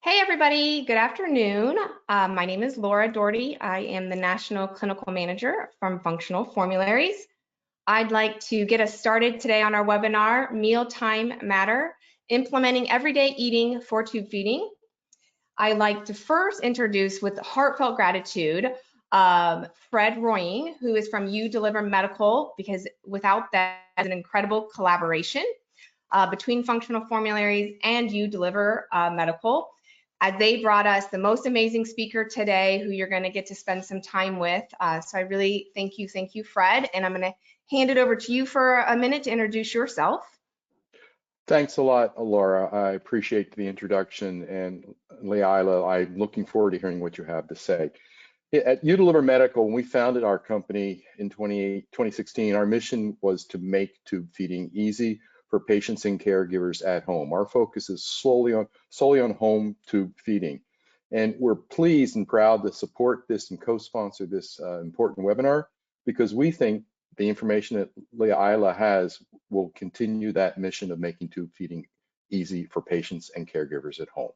Hey everybody, good afternoon. My name is Laura Doherty. I am the National Clinical Manager from Functional Formularies. I'd like to get us started today on our webinar, Mealtime Matter, Implementing Everyday Eating for Tube Feeding. I'd like to first introduce with heartfelt gratitude, Fred Roying, who is from You Deliver Medical, because without that, it's an incredible collaboration between Functional Formularies and You Deliver Medical. They brought us the most amazing speaker today who you're going to get to spend some time with. So I really thank you, Fred. And I'm going to hand it over to you for a minute to introduce yourself. Thanks a lot, Laura. I appreciate the introduction. And Leila, I'm looking forward to hearing what you have to say. At You Deliver Medical, when we founded our company in 2016, our mission was to make tube feeding easy for patients and caregivers at home. Our focus is solely on home tube feeding. And we're pleased and proud to support this and co-sponsor this important webinar because we think the information that Leila has will continue that mission of making tube feeding easy for patients and caregivers at home.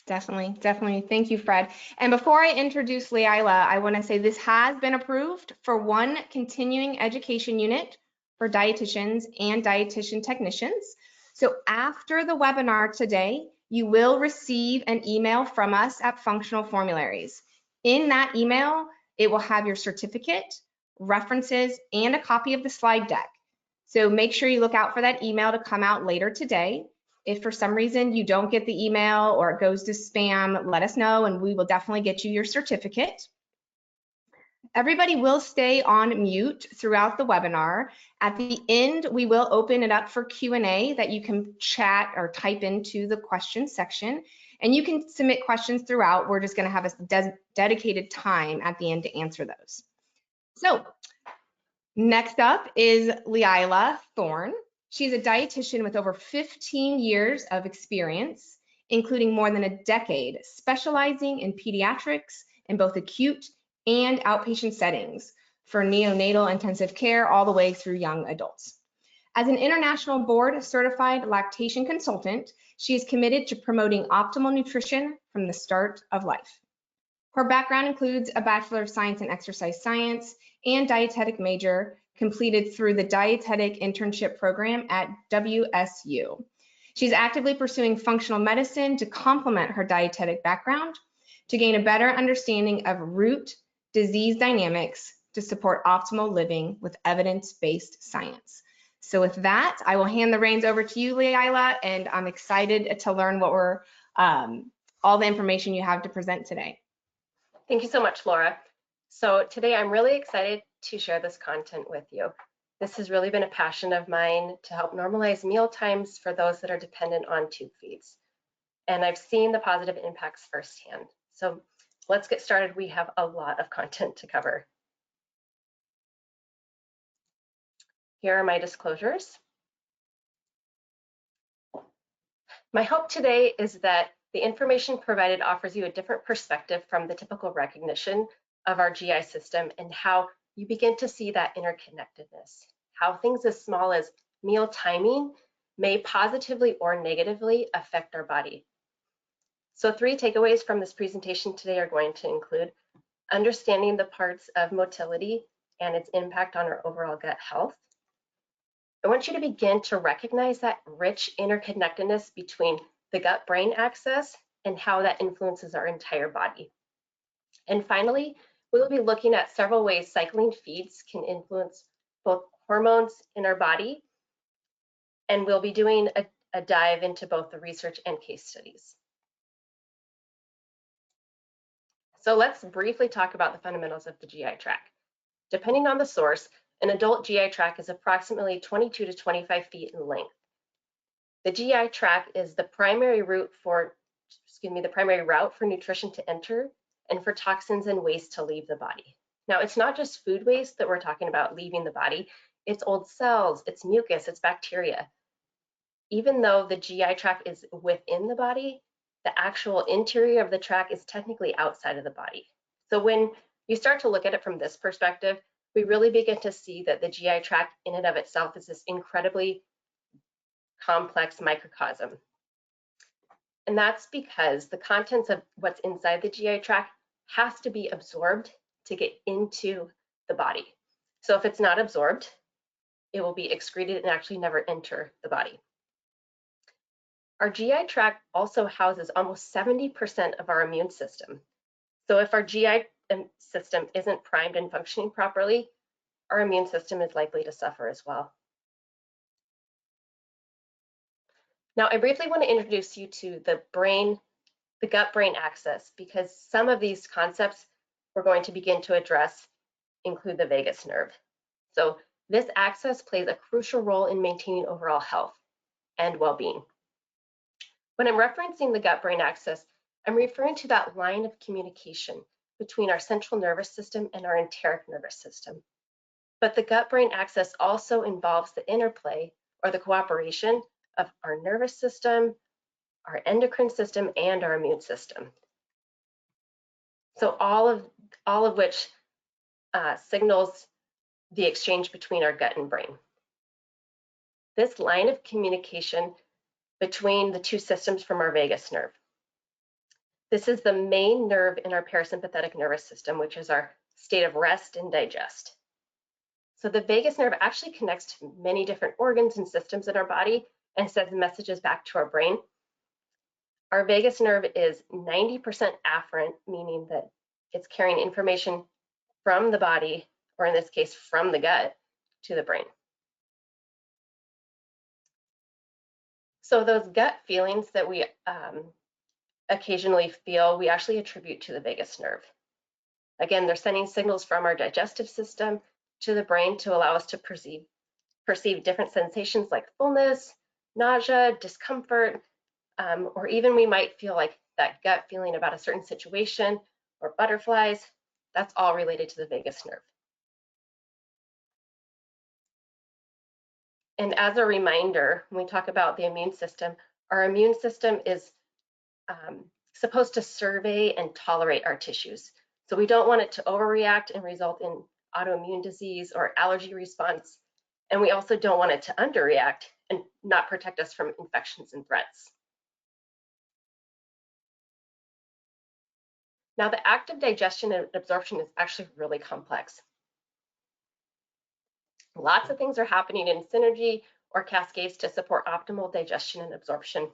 Definitely. Thank you, Fred. And before I introduce Leila, I want to say this has been approved for one continuing education unit for dietitians and dietitian technicians. So after the webinar today, you will receive an email from us at Functional Formularies. In that email, it will have your certificate, references, and a copy of the slide deck. So make sure you look out for that email to come out later today. If for some reason you don't get the email or it goes to spam, let us know and we will definitely get you your certificate. Everybody will stay on mute throughout the webinar. At the end, we will open it up for Q&A that you can chat or type into the question section. And you can submit questions throughout. We're just going to have a dedicated time at the end to answer those. So next up is Leila Thorne. She's a dietitian with over 15 years of experience, including more than a decade specializing in pediatrics in both acute and outpatient settings for neonatal intensive care all the way through young adults. As an international board certified lactation consultant, she is committed to promoting optimal nutrition from the start of life. Her background includes a Bachelor of Science in Exercise Science and dietetic major completed through the dietetic internship program at WSU. She's actively pursuing functional medicine to complement her dietetic background to gain a better understanding of root disease dynamics to support optimal living with evidence-based science. So with that, I will hand the reins over to you, Leila, and I'm excited to learn what all the information you have to present today. Thank you so much, Laura. So today I'm really excited to share this content with you. This has really been a passion of mine to help normalize meal times for those that are dependent on tube feeds. And I've seen the positive impacts firsthand. So let's get started. We have a lot of content to cover. Here are my disclosures. My hope today is that the information provided offers you a different perspective from the typical recognition of our GI system and how you begin to see that interconnectedness, how things as small as meal timing may positively or negatively affect our body. So 3 takeaways from this presentation today are going to include understanding the parts of motility and its impact on our overall gut health. I want you to begin to recognize that rich interconnectedness between the gut-brain axis and how that influences our entire body. And finally, we will be looking at several ways cycling feeds can influence both hormones in our body, and we'll be doing a dive into both the research and case studies. So let's briefly talk about the fundamentals of the GI tract. Depending on the source, an adult GI tract is approximately 22 to 25 feet in length. The GI tract is the primary route for nutrition to enter and for toxins and waste to leave the body. Now, it's not just food waste that we're talking about leaving the body. It's old cells, it's mucus, it's bacteria. Even though the GI tract is within the body, the actual interior of the tract is technically outside of the body. So when you start to look at it from this perspective, we really begin to see that the GI tract in and of itself is this incredibly complex microcosm. And that's because the contents of what's inside the GI tract has to be absorbed to get into the body. So if it's not absorbed, it will be excreted and actually never enter the body. Our GI tract also houses almost 70% of our immune system. So if our GI system isn't primed and functioning properly, our immune system is likely to suffer as well. Now, I briefly want to introduce you to the gut-brain axis, because some of these concepts we're going to begin to address include the vagus nerve. So this axis plays a crucial role in maintaining overall health and well-being. When I'm referencing the gut-brain axis, I'm referring to that line of communication between our central nervous system and our enteric nervous system. But the gut-brain axis also involves the interplay or the cooperation of our nervous system, our endocrine system, and our immune system. So all of which signals the exchange between our gut and brain. This line of communication between the two systems from our vagus nerve. This is the main nerve in our parasympathetic nervous system, which is our state of rest and digest. So the vagus nerve actually connects to many different organs and systems in our body and sends messages back to our brain. Our vagus nerve is 90% afferent, meaning that it's carrying information from the body, or in this case, from the gut to the brain. So those gut feelings that we occasionally feel, we actually attribute to the vagus nerve. Again, they're sending signals from our digestive system to the brain to allow us to perceive different sensations like fullness, nausea, discomfort, or even we might feel like that gut feeling about a certain situation or butterflies. That's all related to the vagus nerve. And as a reminder, when we talk about the immune system, our immune system is supposed to survey and tolerate our tissues. So we don't want it to overreact and result in autoimmune disease or allergy response. And we also don't want it to underreact and not protect us from infections and threats. Now, the act of digestion and absorption is actually really complex. Lots of things are happening in synergy or cascades to support optimal digestion and absorption.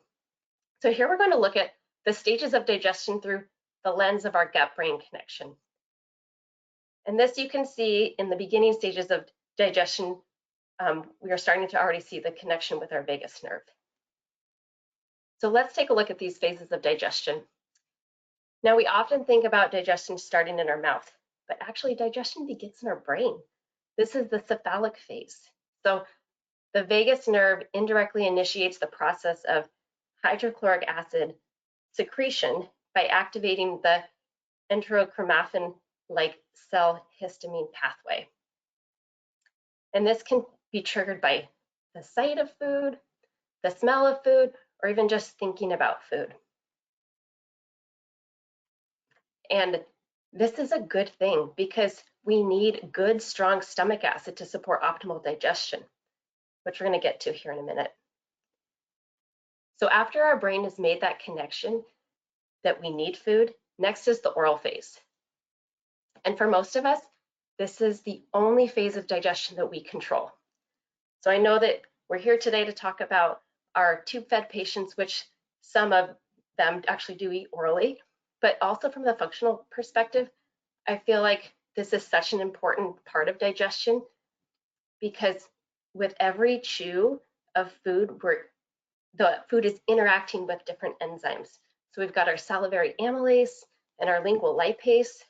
So here we're going to look at the stages of digestion through the lens of our gut-brain connection. And this you can see in the beginning stages of digestion, we are starting to already see the connection with our vagus nerve. So let's take a look at these phases of digestion. Now, we often think about digestion starting in our mouth, but actually digestion begins in our brain. This is the cephalic phase. So the vagus nerve indirectly initiates the process of hydrochloric acid secretion by activating the enterochromaffin-like cell histamine pathway. And this can be triggered by the sight of food, the smell of food, or even just thinking about food. And this is a good thing because we need good, strong stomach acid to support optimal digestion, which we're going to get to here in a minute. So after our brain has made that connection that we need food, next is the oral phase. And for most of us, this is the only phase of digestion that we control. So I know that we're here today to talk about our tube-fed patients, which some of them actually do eat orally, but also from the functional perspective, I feel like this is such an important part of digestion because with every chew of food, the food is interacting with different enzymes. So we've got our salivary amylase and our lingual lipase.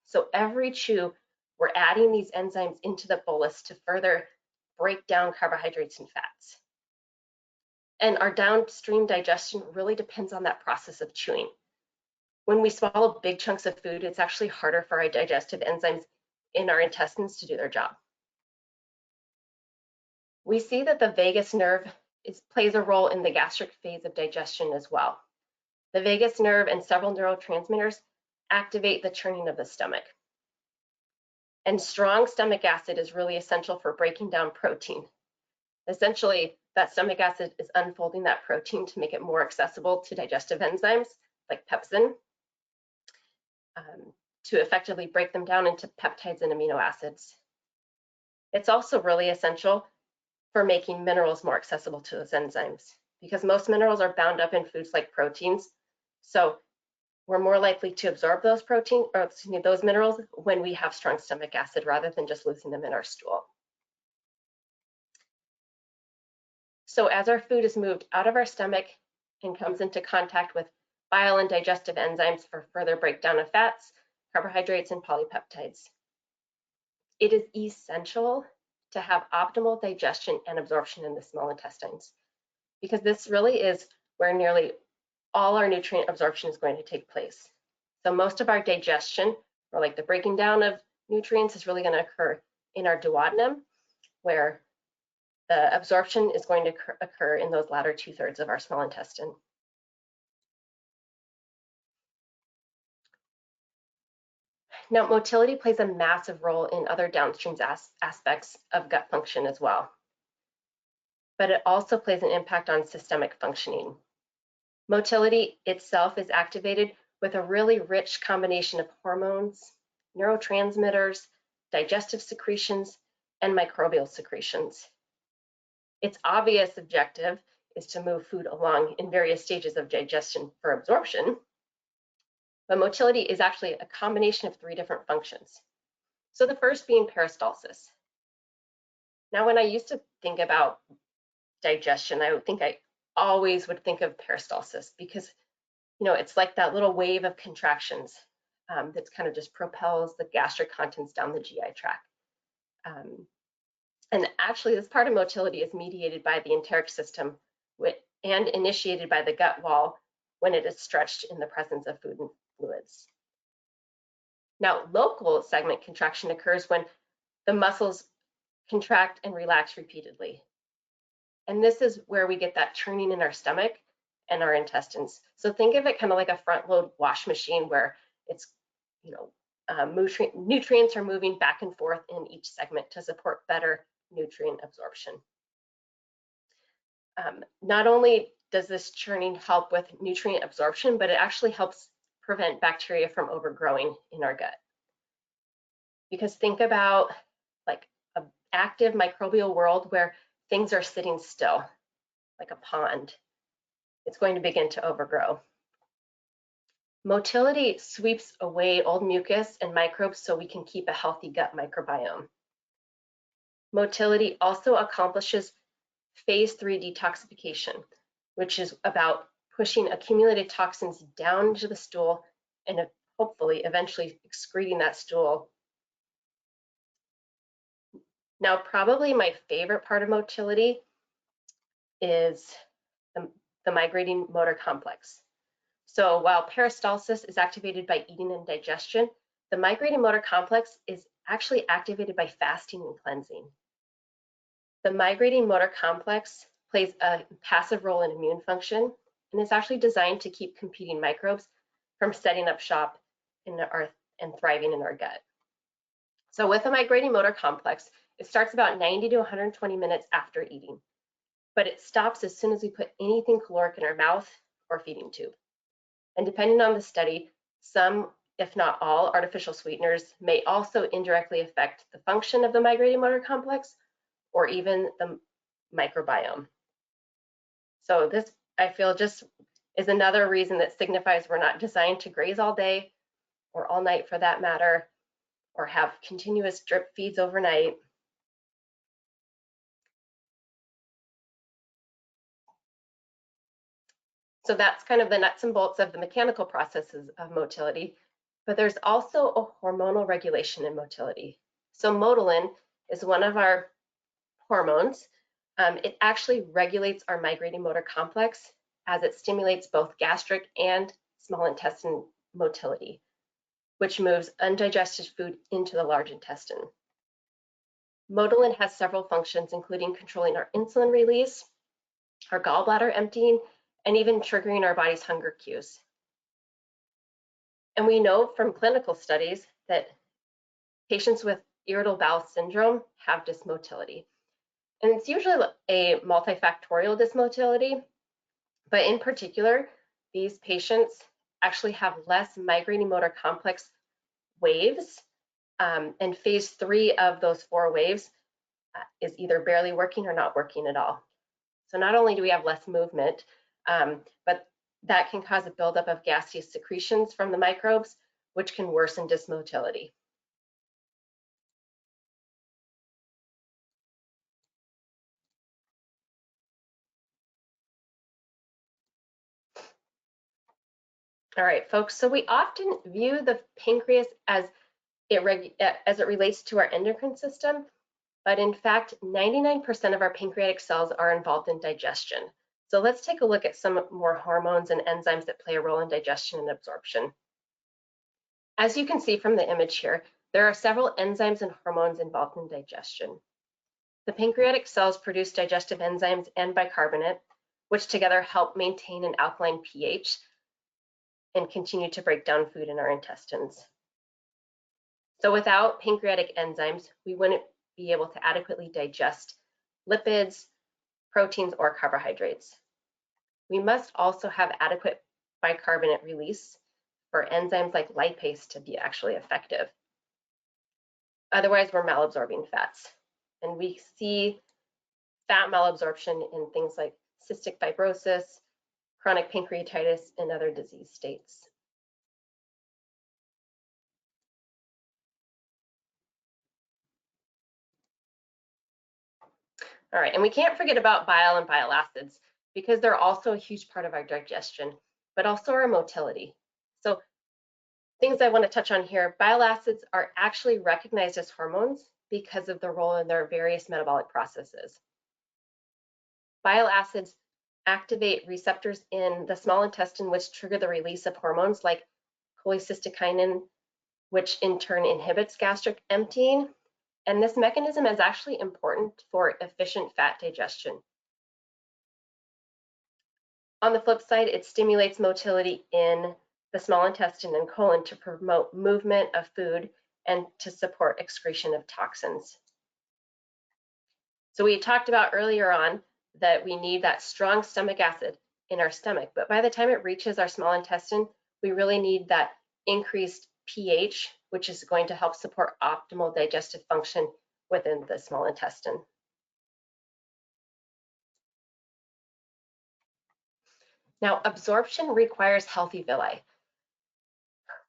So every chew, we're adding these enzymes into the bolus to further break down carbohydrates and fats. And our downstream digestion really depends on that process of chewing. When we swallow big chunks of food, it's actually harder for our digestive enzymes in our intestines to do their job. We see that the vagus nerve plays a role in the gastric phase of digestion as well. The vagus nerve and several neurotransmitters activate the churning of the stomach. And strong stomach acid is really essential for breaking down protein. Essentially, that stomach acid is unfolding that protein to make it more accessible to digestive enzymes like pepsin, to effectively break them down into peptides and amino acids. It's also really essential for making minerals more accessible to those enzymes, because most minerals are bound up in foods like proteins. So we're more likely to absorb those those minerals when we have strong stomach acid rather than just losing them in our stool. So as our food is moved out of our stomach and comes into contact with bile and digestive enzymes for further breakdown of fats, carbohydrates, and polypeptides, it is essential to have optimal digestion and absorption in the small intestines, because this really is where nearly all our nutrient absorption is going to take place. So most of our digestion, or like the breaking down of nutrients, is really going to occur in our duodenum, where the absorption is going to occur in those latter 2/3 of our small intestine. Now, motility plays a massive role in other downstream aspects of gut function as well, but it also plays an impact on systemic functioning. Motility itself is activated with a really rich combination of hormones, neurotransmitters, digestive secretions, and microbial secretions. Its obvious objective is to move food along in various stages of digestion for absorption, but motility is actually a combination of 3 different functions. So the first being peristalsis. Now, when I used to think about digestion, I always would think of peristalsis, because it's like that little wave of contractions that kind of just propels the gastric contents down the GI tract. And actually, this part of motility is mediated by the enteric system and initiated by the gut wall when it is stretched in the presence of food and fluids. Now, local segment contraction occurs when the muscles contract and relax repeatedly. And this is where we get that churning in our stomach and our intestines. So think of it kind of like a front load wash machine, where it's, nutrients are moving back and forth in each segment to support better nutrient absorption. Not only does this churning help with nutrient absorption, but it actually helps prevent bacteria from overgrowing in our gut. Because think about like an active microbial world where things are sitting still, like a pond. It's going to begin to overgrow. Motility sweeps away old mucus and microbes so we can keep a healthy gut microbiome. Motility also accomplishes phase 3 detoxification, which is about pushing accumulated toxins down into the stool and hopefully eventually excreting that stool. Now, probably my favorite part of motility is the migrating motor complex. So while peristalsis is activated by eating and digestion, the migrating motor complex is actually activated by fasting and cleansing. The migrating motor complex plays a passive role in immune function, and is actually designed to keep competing microbes from setting up shop and thriving in our gut. So with a migrating motor complex, it starts about 90 to 120 minutes after eating, but it stops as soon as we put anything caloric in our mouth or feeding tube. And depending on the study, some, if not all, artificial sweeteners may also indirectly affect the function of the migrating motor complex or even the microbiome. So this, I feel, just is another reason that signifies we're not designed to graze all day or all night for that matter, or have continuous drip feeds overnight. So that's kind of the nuts and bolts of the mechanical processes of motility, but there's also a hormonal regulation in motility. So motilin is one of our hormones. It actually regulates our migrating motor complex as it stimulates both gastric and small intestine motility, which moves undigested food into the large intestine. Motilin has several functions, including controlling our insulin release, our gallbladder emptying, and even triggering our body's hunger cues. And we know from clinical studies that patients with irritable bowel syndrome have dysmotility. And it's usually a multifactorial dysmotility, but in particular, these patients actually have less migrating motor complex waves, and phase 3 of those 4 waves is either barely working or not working at all. So not only do we have less movement, but that can cause a buildup of gaseous secretions from the microbes, which can worsen dysmotility. All right, folks, so we often view the pancreas as it relates to our endocrine system, but in fact, 99% of our pancreatic cells are involved in digestion. So let's take a look at some more hormones and enzymes that play a role in digestion and absorption. As you can see from the image here, there are several enzymes and hormones involved in digestion. The pancreatic cells produce digestive enzymes and bicarbonate, which together help maintain an alkaline pH and continue to break down food in our intestines. So without pancreatic enzymes, we wouldn't be able to adequately digest lipids, proteins, or carbohydrates. We must also have adequate bicarbonate release for enzymes like lipase to be actually effective. Otherwise, we're malabsorbing fats. And we see fat malabsorption in things like cystic fibrosis, chronic pancreatitis, and other disease states. All right, and we can't forget about bile and bile acids because they're also a huge part of our digestion, but also our motility. So things I want to touch on here, bile acids are actually recognized as hormones because of their role in their various metabolic processes. Bile acids activate receptors in the small intestine, which trigger the release of hormones like cholecystokinin, which in turn inhibits gastric emptying. And this mechanism is actually important for efficient fat digestion. On the flip side, it stimulates motility in the small intestine and colon to promote movement of food and to support excretion of toxins. So we talked about earlier on that we need that strong stomach acid in our stomach, but by the time it reaches our small intestine, we really need that increased pH, which is going to help support optimal digestive function within the small intestine. Now, absorption requires healthy villi.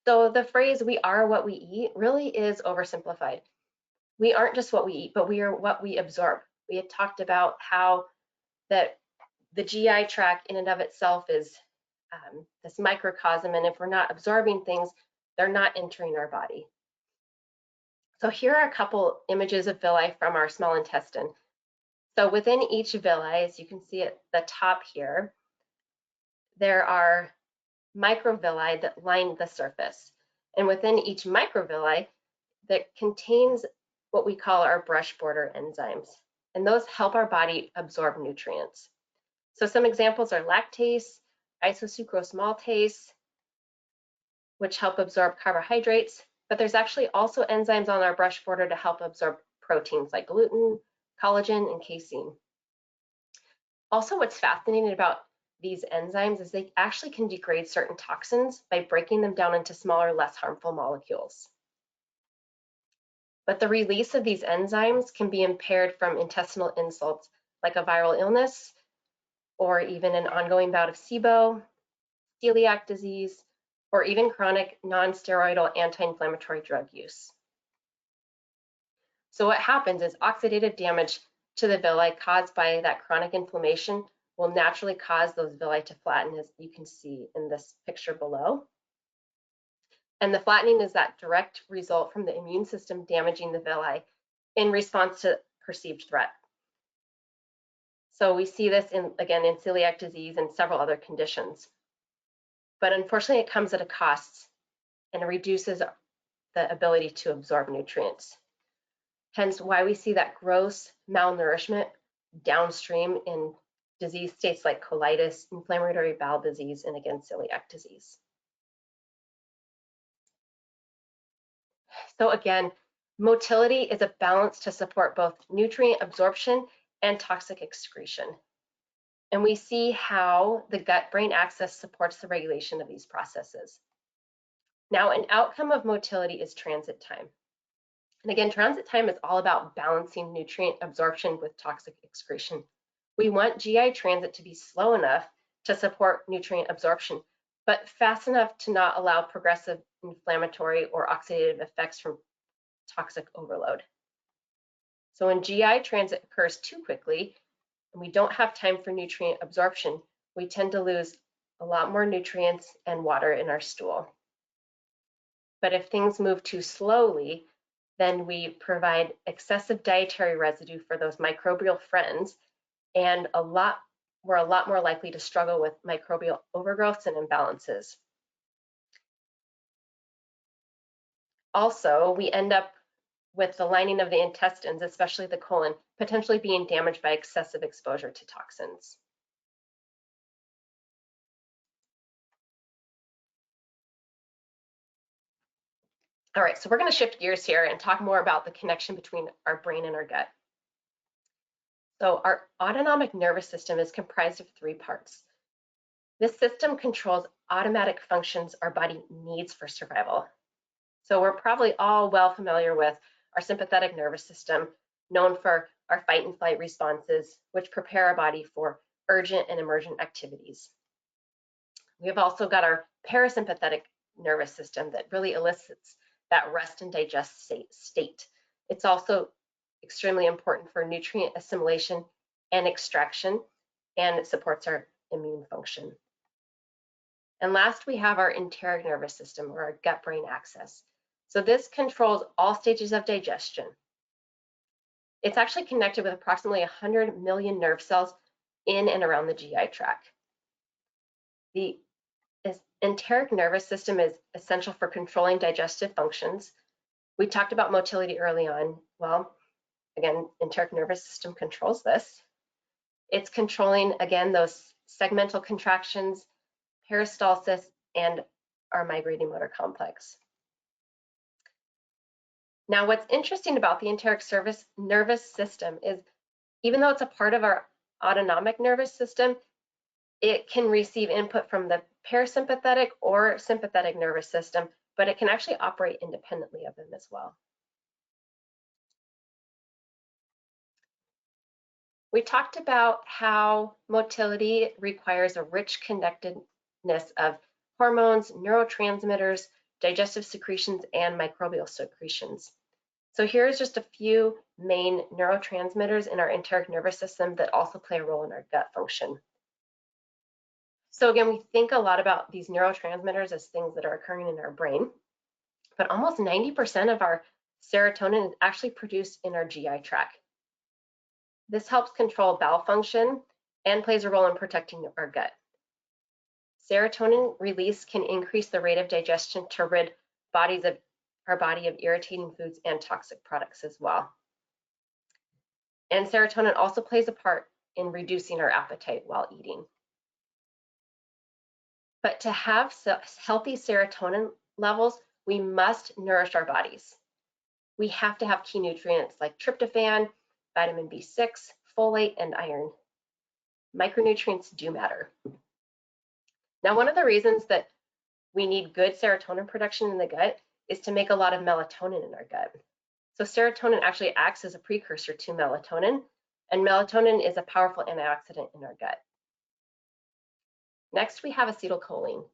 So the phrase, "we are what we eat," really is oversimplified. We aren't just what we eat, but we are what we absorb. We had talked about how that the GI tract in and of itself is this microcosm, and if we're not absorbing things, they're not entering our body. So here are a couple images of villi from our small intestine. So within each villi, as you can see at the top here, there are microvilli that line the surface. And within each microvilli that contains what we call our brush border enzymes. And those help our body absorb nutrients. So some examples are lactase, isosucrose maltase, which help absorb carbohydrates, but there's actually also enzymes on our brush border to help absorb proteins like gluten, collagen, and casein. Also, what's fascinating about these enzymes is they actually can degrade certain toxins by breaking them down into smaller, less harmful molecules. But the release of these enzymes can be impaired from intestinal insults like a viral illness or even an ongoing bout of SIBO, celiac disease, or even chronic non-steroidal anti-inflammatory drug use. So what happens is oxidative damage to the villi caused by that chronic inflammation will naturally cause those villi to flatten, as you can see in this picture below. And the flattening is that direct result from the immune system damaging the villi in response to perceived threat. So we see this again in celiac disease and several other conditions. But unfortunately, it comes at a cost and it reduces the ability to absorb nutrients. Hence why we see that gross malnourishment downstream in disease states like colitis, inflammatory bowel disease, and again, celiac disease. So again, motility is a balance to support both nutrient absorption and toxic excretion. And we see how the gut-brain axis supports the regulation of these processes. Now, an outcome of motility is transit time. And again, transit time is all about balancing nutrient absorption with toxic excretion. We want GI transit to be slow enough to support nutrient absorption, but fast enough to not allow progressive inflammatory or oxidative effects from toxic overload. So when GI transit occurs too quickly, and we don't have time for nutrient absorption, we tend to lose a lot more nutrients and water in our stool. But if things move too slowly, then we provide excessive dietary residue for those microbial friends, and we're a lot more likely to struggle with microbial overgrowths and imbalances. Also, we end up with the lining of the intestines, especially the colon, potentially being damaged by excessive exposure to toxins. All right, so we're going to shift gears here and talk more about the connection between our brain and our gut. So our autonomic nervous system is comprised of 3 parts. This system controls automatic functions our body needs for survival. So we're probably all well familiar with our sympathetic nervous system, known for our fight and flight responses, which prepare our body for urgent and emergent activities. We have also got our parasympathetic nervous system that really elicits that rest and digest state. It's also extremely important for nutrient assimilation and extraction, and it supports our immune function. And last, we have our enteric nervous system, or our gut-brain axis. So this controls all stages of digestion. It's actually connected with approximately 100 million nerve cells in and around the GI tract. The enteric nervous system is essential for controlling digestive functions. We talked about motility early on. Well, again, enteric nervous system controls this. It's controlling, again, those segmental contractions, peristalsis, and our migrating motor complex. Now, what's interesting about the enteric nervous system is, even though it's a part of our autonomic nervous system, it can receive input from the parasympathetic or sympathetic nervous system, but it can actually operate independently of them as well. We talked about how motility requires a rich connectedness of hormones, neurotransmitters, digestive secretions, and microbial secretions. So here's just a few main neurotransmitters in our enteric nervous system that also play a role in our gut function. So again, we think a lot about these neurotransmitters as things that are occurring in our brain, but almost 90% of our serotonin is actually produced in our GI tract. This helps control bowel function and plays a role in protecting our gut. Serotonin release can increase the rate of digestion to rid our body of irritating foods and toxic products as well. And serotonin also plays a part in reducing our appetite while eating. But to have healthy serotonin levels, we must nourish our bodies. We have to have key nutrients like tryptophan, vitamin B6, folate, and iron. Micronutrients do matter. Now, one of the reasons that we need good serotonin production in the gut is to make a lot of melatonin in our gut. So serotonin actually acts as a precursor to melatonin, and melatonin is a powerful antioxidant in our gut. Next, we have acetylcholine,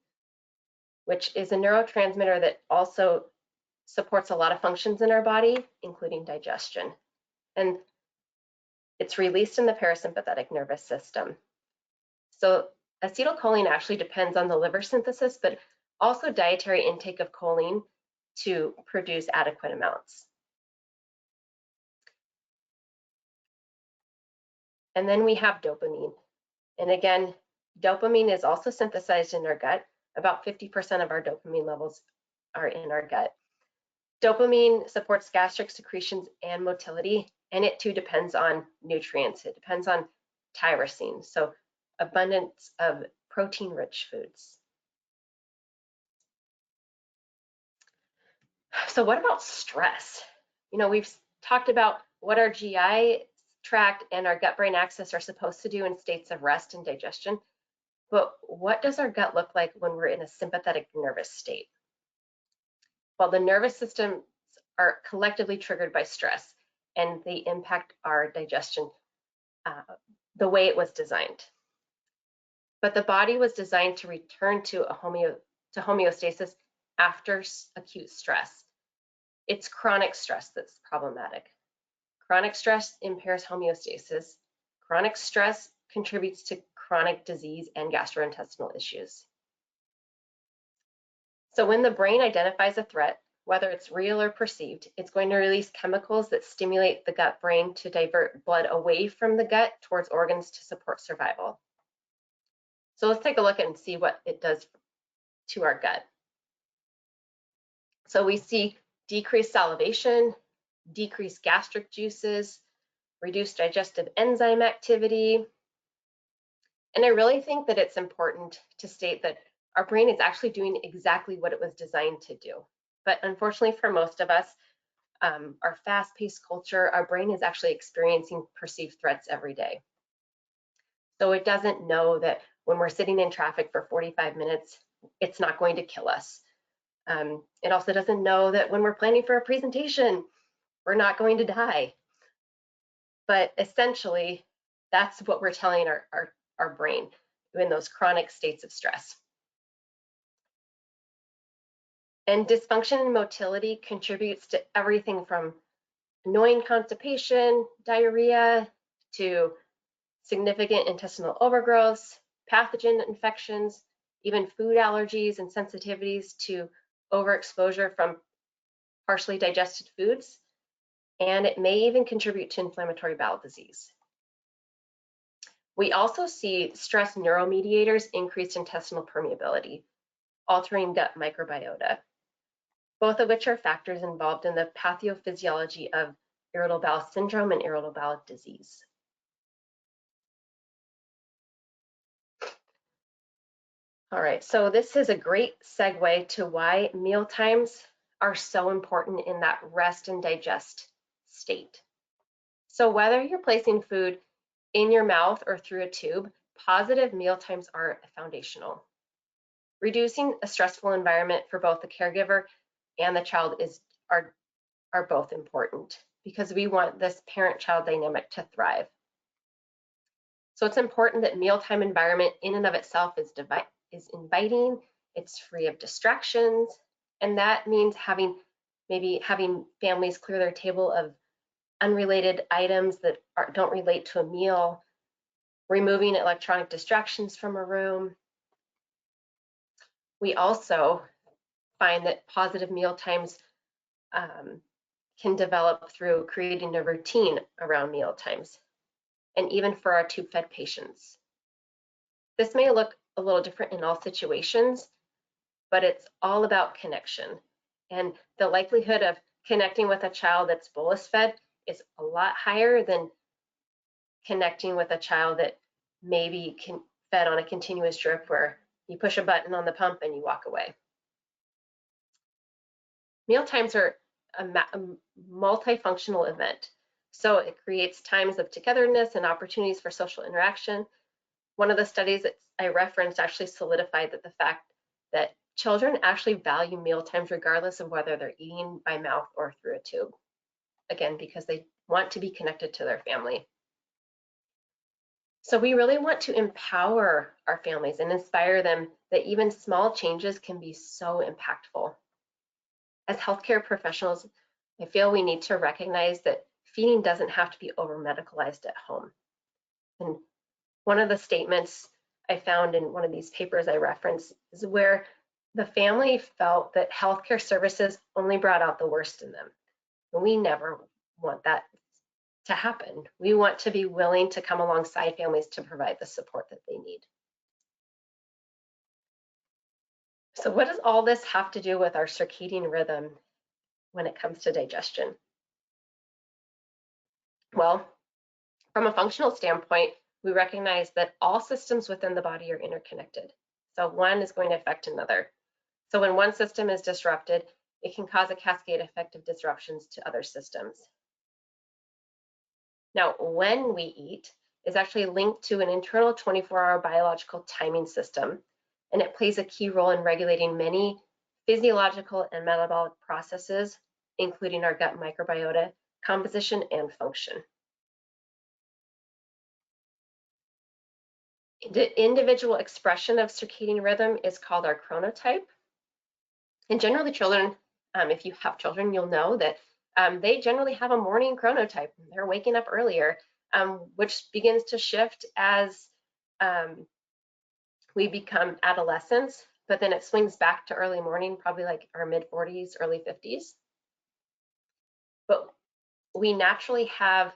which is a neurotransmitter that also supports a lot of functions in our body, including digestion. And it's released in the parasympathetic nervous system. So acetylcholine actually depends on the liver synthesis, but also dietary intake of choline to produce adequate amounts. And then we have dopamine. And again, dopamine is also synthesized in our gut. About 50% of our dopamine levels are in our gut. Dopamine supports gastric secretions and motility, and it too depends on nutrients. It depends on tyrosine, so abundance of protein-rich foods. So what about stress? You know, we've talked about what our GI tract and our gut-brain axis are supposed to do in states of rest and digestion. But what does our gut look like when we're in a sympathetic nervous state? Well, the nervous systems are collectively triggered by stress, and they impact our digestion the way it was designed. But the body was designed to return to homeostasis after acute stress. It's chronic stress that's problematic. Chronic stress impairs homeostasis. Chronic stress contributes to chronic disease and gastrointestinal issues. So when the brain identifies a threat, whether it's real or perceived, it's going to release chemicals that stimulate the gut brain to divert blood away from the gut towards organs to support survival. So let's take a look and see what it does to our gut. So we see decreased salivation, decreased gastric juices, reduced digestive enzyme activity. And I really think that it's important to state that our brain is actually doing exactly what it was designed to do. But unfortunately for most of us, our fast-paced culture, our brain is actually experiencing perceived threats every day. So it doesn't know that when we're sitting in traffic for 45 minutes, it's not going to kill us. It also doesn't know that when we're planning for a presentation, we're not going to die. But essentially, that's what we're telling our brain in those chronic states of stress. And dysfunction in motility contributes to everything from annoying constipation, diarrhea, to significant intestinal overgrowths, pathogen infections, even food allergies and sensitivities to overexposure from partially digested foods, and it may even contribute to inflammatory bowel disease. We also see stress neuromediators increased intestinal permeability, altering gut microbiota, both of which are factors involved in the pathophysiology of irritable bowel syndrome and irritable bowel disease. All right, so this is a great segue to why meal times are so important in that rest and digest state. So whether you're placing food in your mouth or through a tube, positive meal times are foundational. Reducing a stressful environment for both the caregiver and the child are both important because we want this parent-child dynamic to thrive. So it's important that mealtime environment in and of itself is inviting, it's free of distractions, and that means maybe having families clear their table of unrelated items that don't relate to a meal, removing electronic distractions from a room. We also find that positive meal times can develop through creating a routine around meal times, and even for our tube-fed patients. This may look a little different in all situations, but it's all about connection. And the likelihood of connecting with a child that's bolus-fed is a lot higher than connecting with a child that maybe fed on a continuous drip where you push a button on the pump and you walk away. Meal times are a multifunctional event. So it creates times of togetherness and opportunities for social interaction. One of the studies that I referenced actually solidified that the fact that children actually value meal times regardless of whether they're eating by mouth or through a tube. Again, because they want to be connected to their family. So we really want to empower our families and inspire them that even small changes can be so impactful. As healthcare professionals, I feel we need to recognize that feeding doesn't have to be over-medicalized at home. And one of the statements I found in one of these papers I referenced is where the family felt that healthcare services only brought out the worst in them. And we never want that to happen. We want to be willing to come alongside families to provide the support that they need. So what does all this have to do with our circadian rhythm when it comes to digestion? Well, from a functional standpoint, we recognize that all systems within the body are interconnected. So one is going to affect another. So when one system is disrupted, it can cause a cascade effect of disruptions to other systems. Now, when we eat is actually linked to an internal 24-hour biological timing system, and it plays a key role in regulating many physiological and metabolic processes, including our gut microbiota composition and function. The individual expression of circadian rhythm is called our chronotype. And generally children, if you have children, you'll know that they generally have a morning chronotype. They're waking up earlier, which begins to shift as we become adolescents, but then it swings back to early morning, probably like our mid 40s, early 50s. But we naturally have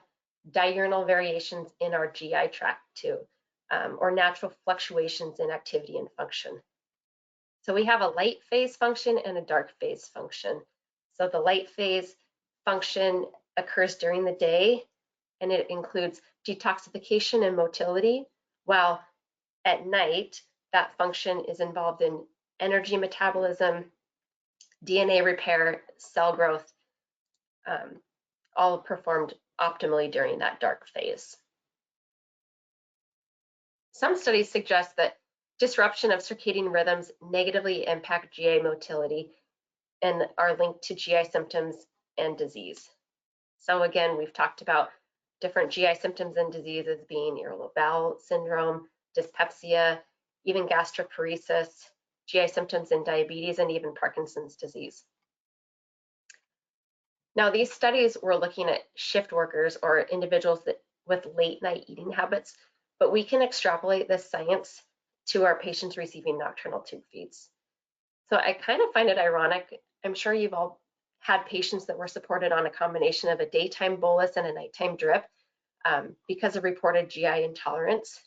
diurnal variations in our GI tract too, or natural fluctuations in activity and function. So we have a light phase function and a dark phase function. So the light phase function occurs during the day, and it includes detoxification and motility, while at night, that function is involved in energy metabolism, DNA repair, cell growth, all performed optimally during that dark phase. Some studies suggest that disruption of circadian rhythms negatively impact GI motility and are linked to GI symptoms and disease. So again, we've talked about different GI symptoms and diseases being irritable bowel syndrome, dyspepsia, even gastroparesis, GI symptoms in diabetes, and even Parkinson's disease. Now, these studies were looking at shift workers or individuals with late night eating habits, but we can extrapolate this science to our patients receiving nocturnal tube feeds. So I kind of find it ironic. I'm sure you've all had patients that were supported on a combination of a daytime bolus and a nighttime drip because of reported GI intolerance.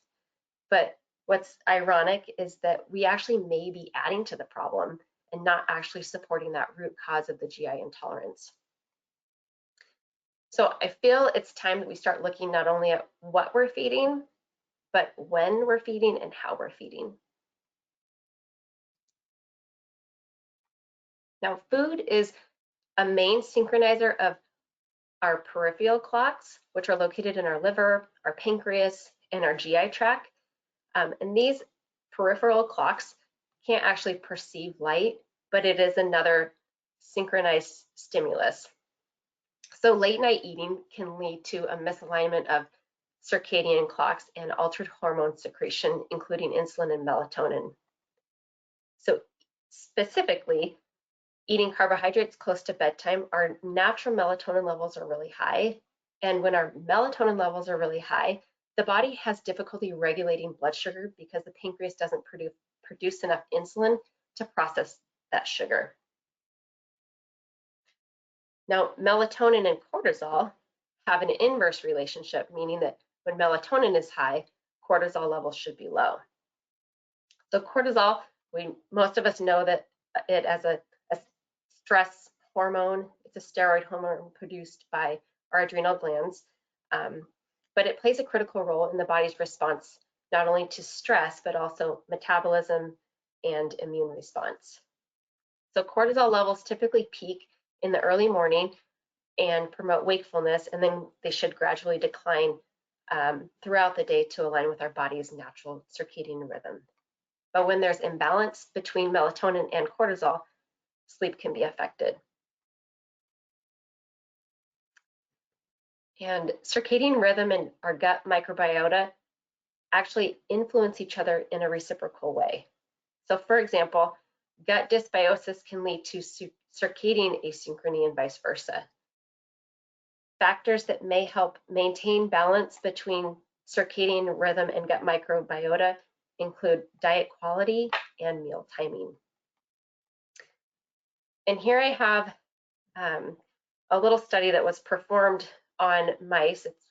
But what's ironic is that we actually may be adding to the problem and not actually supporting that root cause of the GI intolerance. So I feel it's time that we start looking not only at what we're feeding, but when we're feeding and how we're feeding. Now, food is a main synchronizer of our peripheral clocks, which are located in our liver, our pancreas, and our GI tract. And these peripheral clocks can't actually perceive light, but it is another synchronized stimulus. So late night eating can lead to a misalignment of circadian clocks and altered hormone secretion, including insulin and melatonin. So specifically, eating carbohydrates close to bedtime, our natural melatonin levels are really high. And when our melatonin levels are really high, the body has difficulty regulating blood sugar because the pancreas doesn't produce enough insulin to process that sugar. Now, melatonin and cortisol have an inverse relationship, meaning that when melatonin is high, cortisol levels should be low. So cortisol, most of us know that it as a stress hormone. It's a steroid hormone produced by our adrenal glands, but it plays a critical role in the body's response, not only to stress, but also metabolism and immune response. So cortisol levels typically peak in the early morning and promote wakefulness, and then they should gradually decline throughout the day to align with our body's natural circadian rhythm. But when there's imbalance between melatonin and cortisol, sleep can be affected. And circadian rhythm and our gut microbiota actually influence each other in a reciprocal way. So for example, gut dysbiosis can lead to circadian asynchrony and vice versa. Factors that may help maintain balance between circadian rhythm and gut microbiota include diet quality and meal timing. And here I have a little study that was performed on mice. It's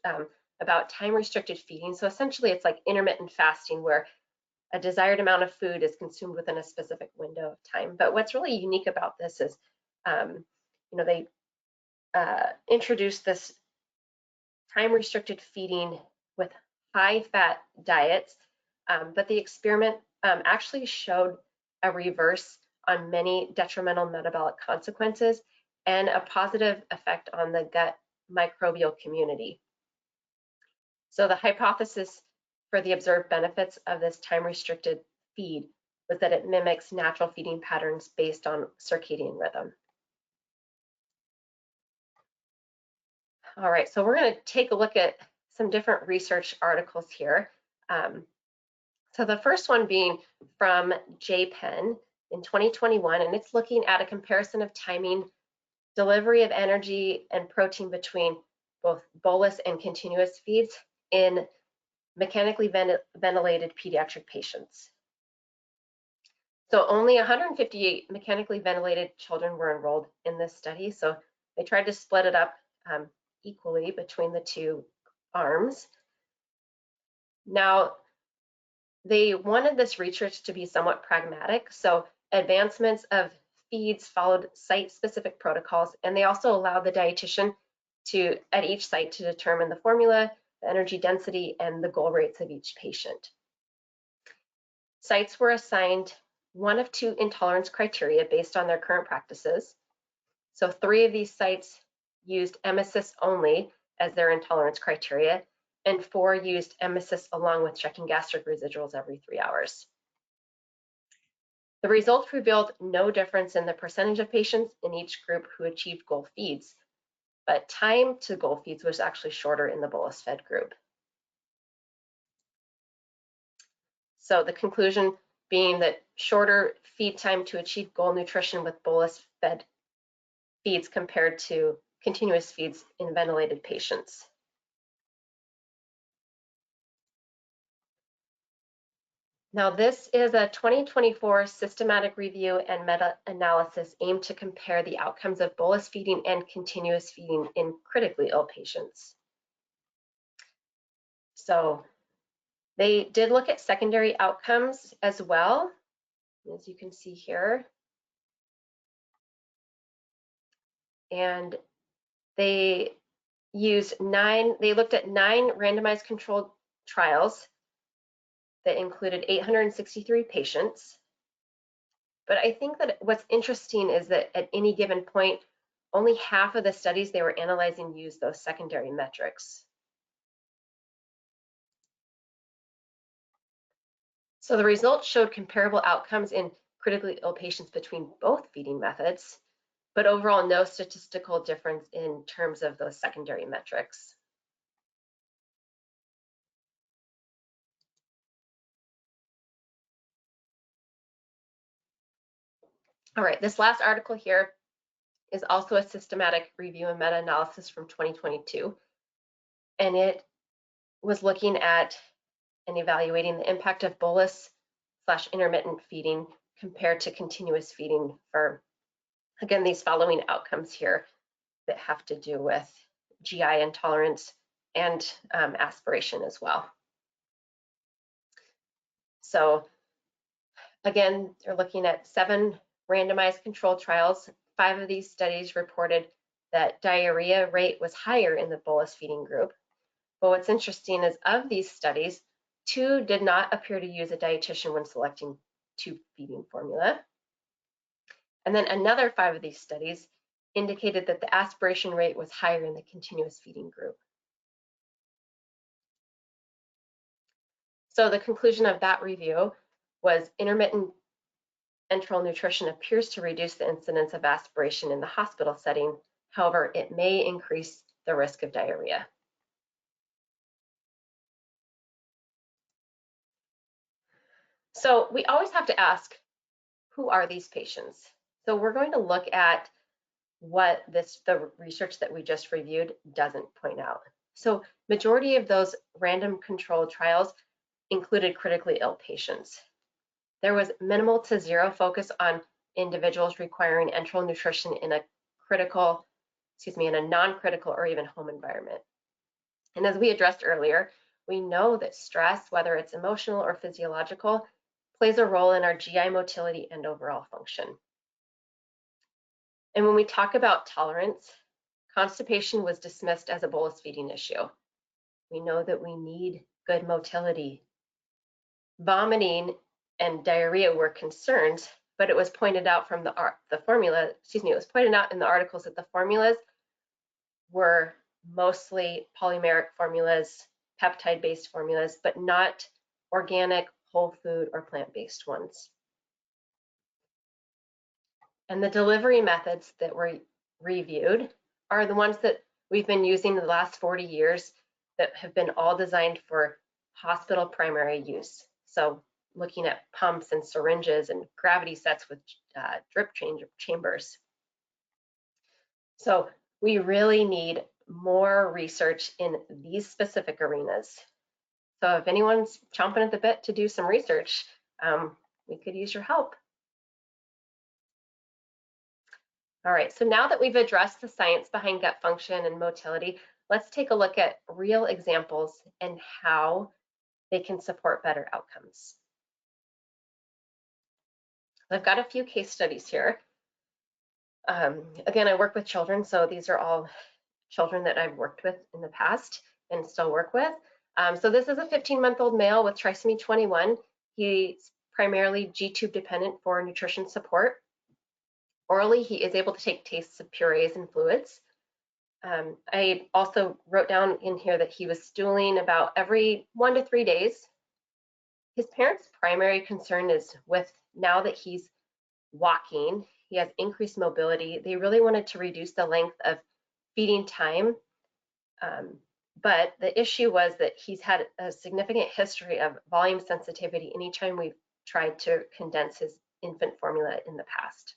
about time-restricted feeding. So essentially, it's like intermittent fasting, where a desired amount of food is consumed within a specific window of time. But what's really unique about this is, they introduced this time-restricted feeding with high-fat diets, but the experiment actually showed a reverse on many detrimental metabolic consequences and a positive effect on the gut microbial community. So the hypothesis for the observed benefits of this time-restricted feed was that it mimics natural feeding patterns based on circadian rhythm. All right, so we're going to take a look at some different research articles here. So the first one being from JPEN in 2021, and it's looking at a comparison of timing, delivery of energy and protein between both bolus and continuous feeds in mechanically ventilated pediatric patients. So only 158 mechanically ventilated children were enrolled in this study. So they tried to split it up equally between the two arms. Now, they wanted this research to be somewhat pragmatic. So advancements of feeds followed site-specific protocols, and they also allowed the dietitian to, at each site, to determine the formula, the energy density, and the goal rates of each patient. Sites were assigned one of two intolerance criteria based on their current practices. So 3 of these sites used emesis only as their intolerance criteria, and 4 used emesis along with checking gastric residuals every 3 hours. The results revealed no difference in the percentage of patients in each group who achieved goal feeds, but time to goal feeds was actually shorter in the bolus-fed group. So the conclusion being that shorter feed time to achieve goal nutrition with bolus-fed feeds compared to continuous feeds in ventilated patients. Now, this is a 2024 systematic review and meta-analysis aimed to compare the outcomes of bolus feeding and continuous feeding in critically ill patients. So they did look at secondary outcomes as well, as you can see here. And they looked at 9 randomized controlled trials that included 863 patients. But I think that what's interesting is that at any given point, only half of the studies they were analyzing used those secondary metrics. So the results showed comparable outcomes in critically ill patients between both feeding methods, but overall no statistical difference in terms of those secondary metrics. All right, this last article here is also a systematic review and meta-analysis from 2022, and it was looking at and evaluating the impact of bolus/intermittent feeding compared to continuous feeding for, again, these following outcomes here that have to do with GI intolerance and aspiration as well. So again, they're looking at 7 randomized controlled trials. 5 of these studies reported that diarrhea rate was higher in the bolus feeding group. But what's interesting is of these studies, 2 did not appear to use a dietitian when selecting tube feeding formula. And then another 5 of these studies indicated that the aspiration rate was higher in the continuous feeding group. So the conclusion of that review was intermittent enteral nutrition appears to reduce the incidence of aspiration in the hospital setting. However, it may increase the risk of diarrhea. So we always have to ask, who are these patients? So we're going to look at what the research that we just reviewed doesn't point out. So majority of those random controlled trials included critically ill patients. There was minimal to zero focus on individuals requiring enteral nutrition in a non-critical or even home environment. And as we addressed earlier, we know that stress, whether it's emotional or physiological, plays a role in our GI motility and overall function. And when we talk about tolerance, constipation was dismissed as a bolus feeding issue. We know that we need good motility. Vomiting and diarrhea were concerns, but it was pointed out from it was pointed out in the articles that the formulas were mostly polymeric formulas peptide-based formulas, but not organic, whole food, or plant-based ones. And the delivery methods that were reviewed are the ones that we've been using the last 40 years that have been all designed for hospital primary use. So looking at pumps and syringes and gravity sets with drip chambers. So we really need more research in these specific arenas. So if anyone's chomping at the bit to do some research, we could use your help. All right, so now that we've addressed the science behind gut function and motility, let's take a look at real examples and how they can support better outcomes. I've got a few case studies here. Again, I work with children, so these are all children that I've worked with in the past and still work with. So this is a 15-month-old male with trisomy 21. He's primarily G-tube dependent for nutrition support. Orally, he is able to take tastes of purees and fluids. I also wrote down in here that he was stooling about every 1 to 3 days. His parents' primary concern is with now that he's walking, he has increased mobility. They really wanted to reduce the length of feeding time. But the issue was that he's had a significant history of volume sensitivity anytime we've tried to condense his infant formula in the past.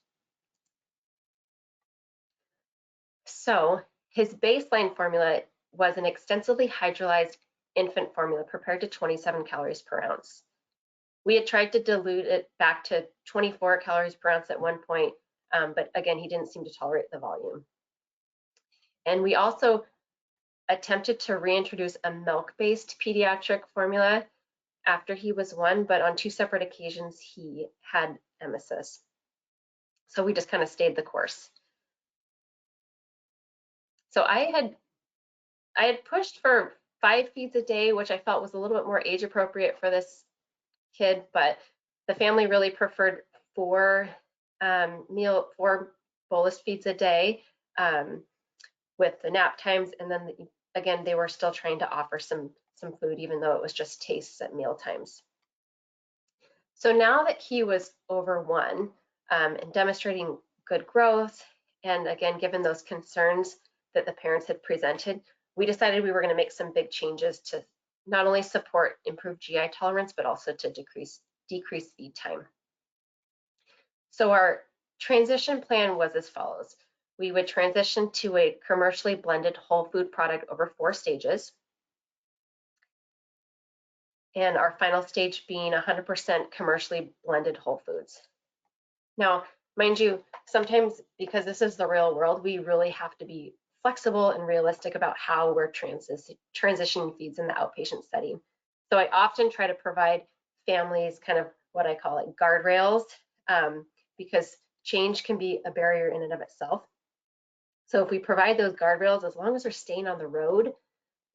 So his baseline formula was an extensively hydrolyzed infant formula prepared to 27 calories per ounce. We had tried to dilute it back to 24 calories per ounce at one point, but again, he didn't seem to tolerate the volume. And we also attempted to reintroduce a milk-based pediatric formula after he was 1, but on 2 separate occasions, he had emesis. So we just kind of stayed the course. So I had pushed for 5 feeds a day, which I felt was a little bit more age appropriate for this kid, but the family really preferred 4 bolus feeds a day with the nap times, and then again they were still trying to offer some food even though it was just tastes at meal times. So now that he was over 1 and demonstrating good growth, and again given those concerns that the parents had presented, we decided we were going to make some big changes to not only support improved GI tolerance, but also to decrease feed time. So our transition plan was as follows. We would transition to a commercially blended whole food product over 4 stages. And our final stage being 100% commercially blended whole foods. Now, mind you, sometimes because this is the real world, we really have to be flexible and realistic about how we're transitioning feeds in the outpatient setting. So I often try to provide families kind of what I call like guardrails, because change can be a barrier in and of itself. So if we provide those guardrails, as long as we're staying on the road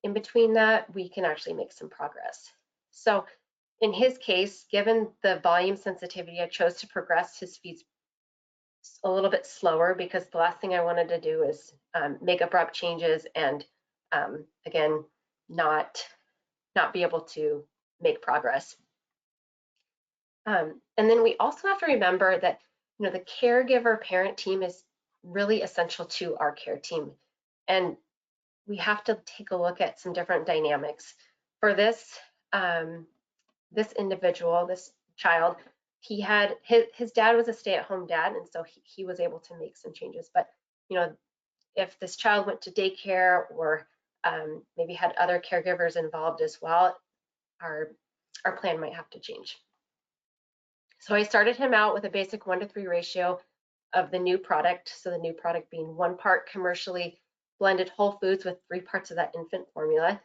in between that, we can actually make some progress. So in his case, given the volume sensitivity, I chose to progress his feeds a little bit slower because the last thing I wanted to do is make abrupt changes and again, not be able to make progress. And then we also have to remember that the caregiver parent team is really essential to our care team. And we have to take a look at some different dynamics. For this, this individual, this child, he had his dad was a stay-at-home dad, and so he was able to make some changes. But if this child went to daycare or maybe had other caregivers involved as well, our plan might have to change. So I started him out with a basic 1 to 3 ratio of the new product. So the new product being 1 part commercially blended whole foods with 3 parts of that infant formula.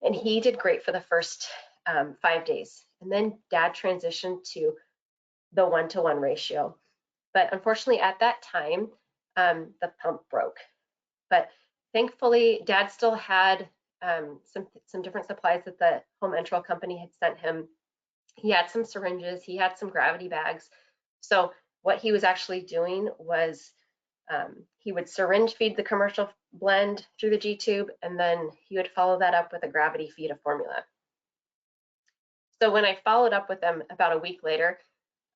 And he did great for the first 5 days. And then dad transitioned to the 1-to-1 ratio. But unfortunately at that time, the pump broke. But thankfully, dad still had some different supplies that the home enteral company had sent him. He had some syringes, he had some gravity bags. So what he was actually doing was He would syringe feed the commercial blend through the G-tube, and then he would follow that up with a gravity feed of formula. So when I followed up with him about a week later,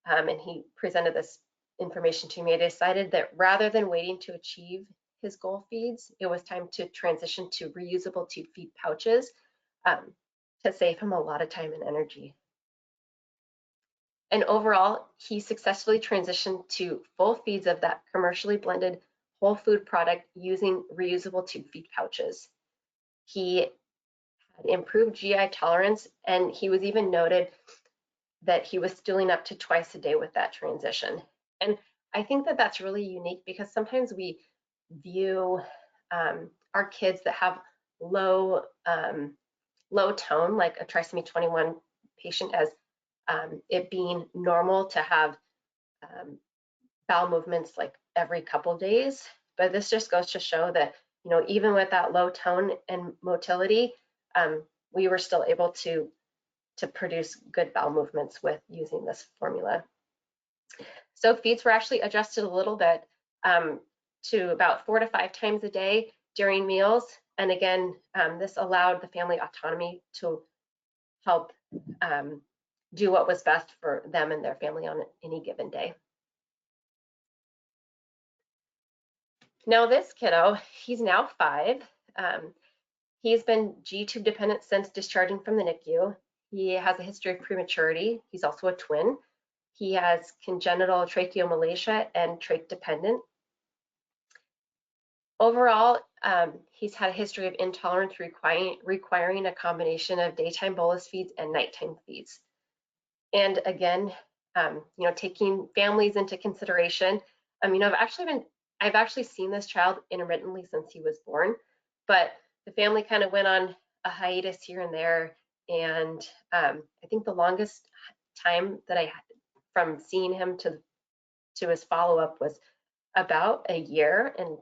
and he presented this information to me, I decided that rather than waiting to achieve his goal feeds, it was time to transition to reusable tube feed pouches to save him a lot of time and energy. And overall, he successfully transitioned to full feeds of that commercially blended whole food product using reusable tube feed pouches. He had improved GI tolerance, and he was even noted that he was stooling up to twice a day with that transition. And I think that that's really unique because sometimes we view our kids that have low tone, like a trisomy 21 patient, as it being normal to have bowel movements like every couple days. But this just goes to show that, you know, even with that low tone and motility, we were still able to produce good bowel movements with using this formula. So feeds were actually adjusted a little bit to about 4 to 5 times a day during meals. And again, this allowed the family autonomy to help do what was best for them and their family on any given day. Now this kiddo, he's now 5. He's been G-tube dependent since discharging from the NICU. He has a history of prematurity. He's also a twin. He has congenital tracheomalacia and trach dependent. Overall, he's had a history of intolerance requiring a combination of daytime bolus feeds and nighttime feeds. And again, you know, taking families into consideration, you know, I've actually seen this child intermittently since he was born, but the family kind of went on a hiatus here and there. And I think the longest time that I had from seeing him to his follow-up was about a year. And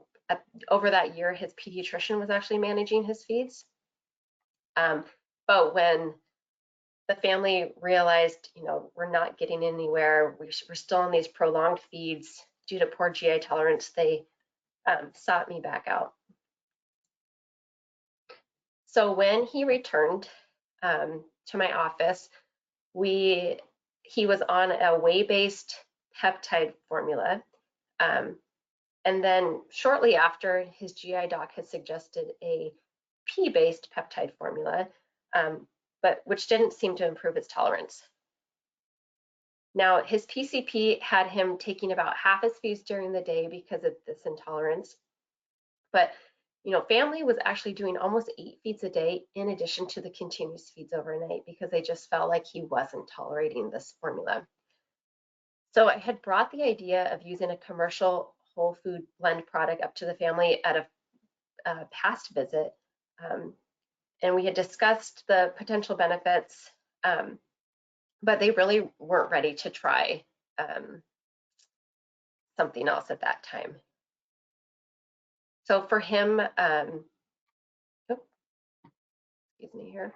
over that year, his pediatrician was actually managing his feeds. But when the family realized, you know, we're not getting anywhere, we're still on these prolonged feeds due to poor GI tolerance, they sought me back out. So when he returned to my office, he was on a whey-based peptide formula. And then shortly after, his GI doc had suggested a pea-based peptide formula, but which didn't seem to improve his tolerance. Now, his PCP had him taking about half his feeds during the day because of this intolerance. But, you know, family was actually doing almost 8 feeds a day in addition to the continuous feeds overnight because they just felt like he wasn't tolerating this formula. So I had brought the idea of using a commercial whole food blend product up to the family at a past visit. And we had discussed the potential benefits, but they really weren't ready to try something else at that time. So for him, excuse me here.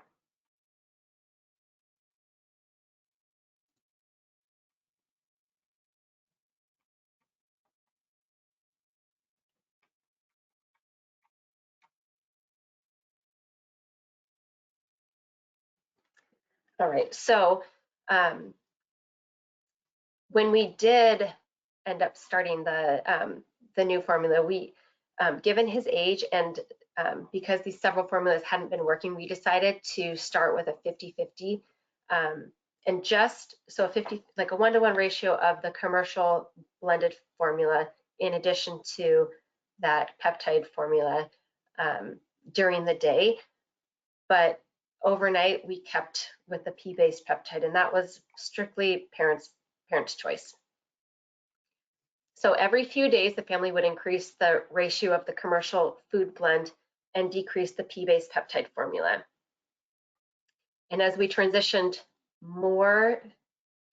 All right, so when we did end up starting the new formula, we, given his age and because these several formulas hadn't been working, we decided to start with a 50-50, and just so 50, like a 1-to-1 ratio of the commercial blended formula in addition to that peptide formula during the day. But overnight, we kept with the pea-based peptide, and that was strictly parents' choice. So every few days, the family would increase the ratio of the commercial food blend and decrease the pea-based peptide formula. And as we transitioned more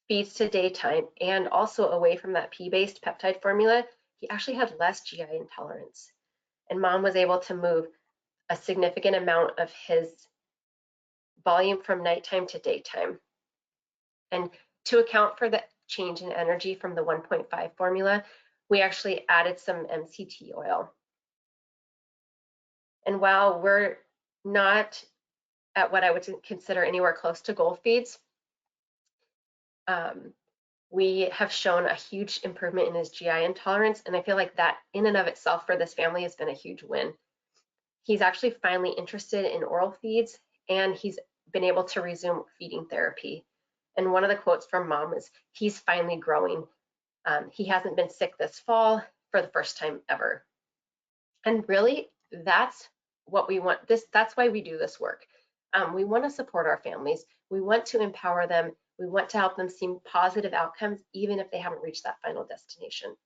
feeds to daytime and also away from that pea-based peptide formula, he actually had less GI intolerance. And mom was able to move a significant amount of his volume from nighttime to daytime. And to account for the change in energy from the 1.5 formula, we actually added some MCT oil. And while we're not at what I would consider anywhere close to goal feeds, we have shown a huge improvement in his GI intolerance, and I feel like that in and of itself for this family has been a huge win. He's actually finally interested in oral feeds, and he's been able to resume feeding therapy. And one of the quotes from mom is, "He's finally growing. He hasn't been sick this fall for the first time ever." And really, that's what we want. That's why we do this work. We want to support our families. We want to empower them. We want to help them see positive outcomes, even if they haven't reached that final destination.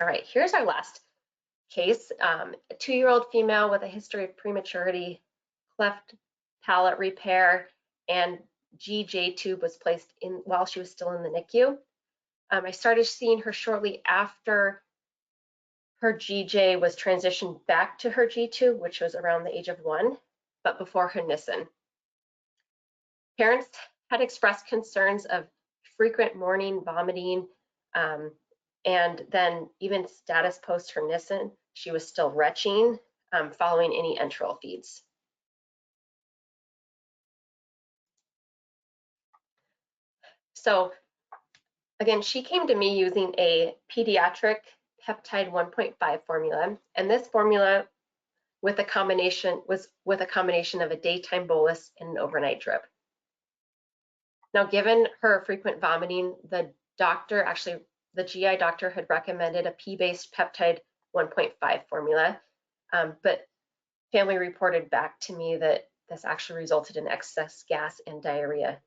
All right, here's our last case. A 2-year-old female with a history of prematurity, cleft palate repair, and GJ tube was placed in while she was still in the NICU. I started seeing her shortly after her GJ was transitioned back to her G tube, which was around the age of 1, but before her Nissen. Parents had expressed concerns of frequent morning vomiting, and then even status post her Nissen, she was still retching following any enteral feeds. So again, she came to me using a pediatric peptide 1.5 formula, and this formula was with a combination of a daytime bolus and an overnight drip. Now, given her frequent vomiting, the GI doctor had recommended a P-based peptide 1.5 formula, but family reported back to me that this actually resulted in excess gas and diarrhea.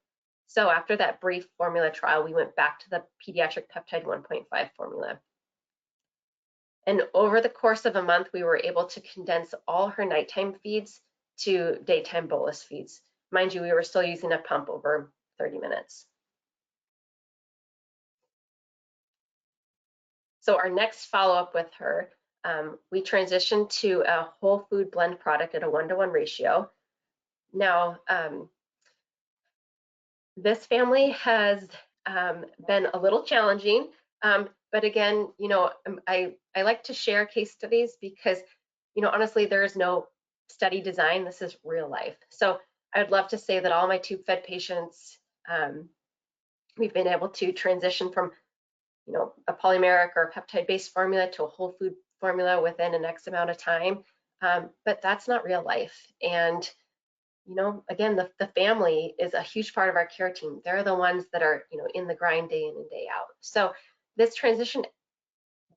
So after that brief formula trial, we went back to the pediatric peptide 1.5 formula. And over the course of a month, we were able to condense all her nighttime feeds to daytime bolus feeds. Mind you, we were still using a pump over 30 minutes. So our next follow-up with her, we transitioned to a whole food blend product at a 1-to-1 ratio. Now, this family has been a little challenging, but again, I like to share case studies because, honestly, there is no study design. This is real life. So I'd love to say that all my tube-fed patients, we've been able to transition from, a polymeric or peptide-based formula to a whole food formula within an X amount of time, but that's not real life. And again, the family is a huge part of our care team. They're the ones that are, in the grind day in and day out. So this transition